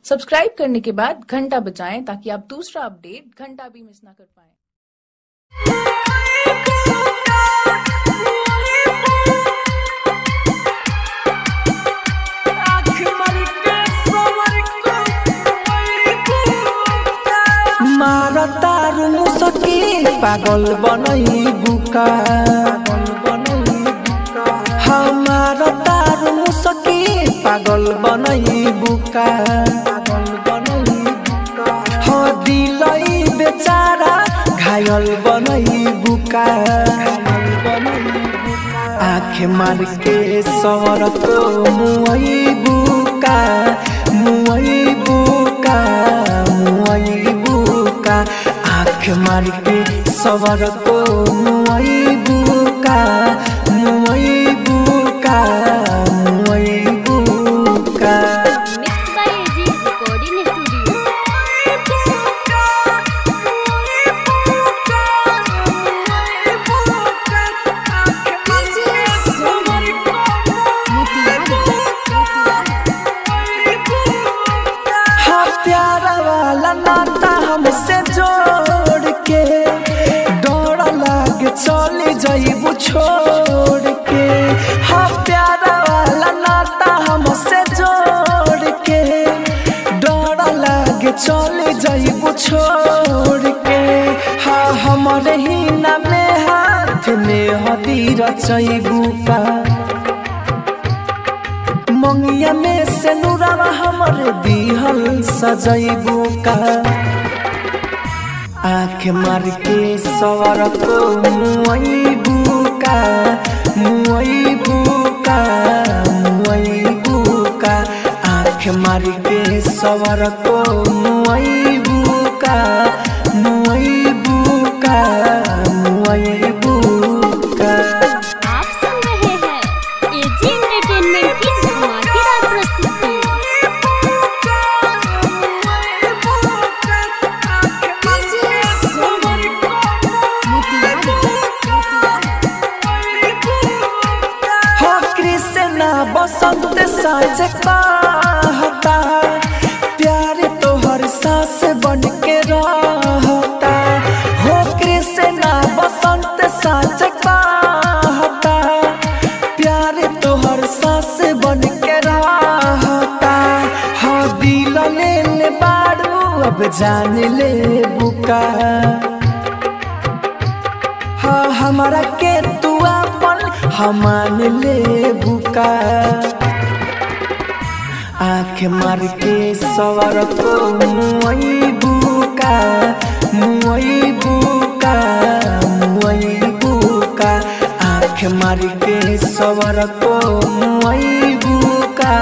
Subscribe करने के बाद घंटा बजाएं ताकि आप दूसरा अपडेट घंटा भी मिस ना कर पाएं। मारतारू मुसकी पागल बनई बुका हमार तारू मुसकी पागल बनई बुका हो दिलई बेचारा घायल बनई बुका आँख मार के सवर को मुई बुका मुई बुका मुई बुका आँख मार के सवर को मुई बुका मुई बुका मुई बुका। Mix by AG recording studio. हाँ प्यारा वाला नाता हमसे जोड़ के डर लागे चले जाइबू छोड़ के। हाँ प्यारा वाला नाता हमसे जोड़ के डर लागे चले जाइबू छोड़ के। हाँ हमारे ही नामे हाथ में हदीरा चाइबू का मंगिया में से नूरावा हमरे दिहल सजैबू का आँख मार के सवर को मुई बुका मुई बुका मुई बुका आँख मार के सवर को मुई बुका मुई बुका मुई बुका। आप सुन रहे हैं एजी एंटरटेनमेंट की धमाकेदार प्रस्तुति। हो कृष्णा बसंत साँझ कहता प्यार तोहर सांस बन के रहता। हो कृष्णा बसंत साँझ कहता प्यार तोहर सांस बन के रहता। हो दिल ले ले बारू अब जान ले बुका हाँ हमारा के तू अपन हमान ले बुका आँख मार के सवर को मुई बुका मुई बुका मुई बुका आँख मार के सवर को मुई बुका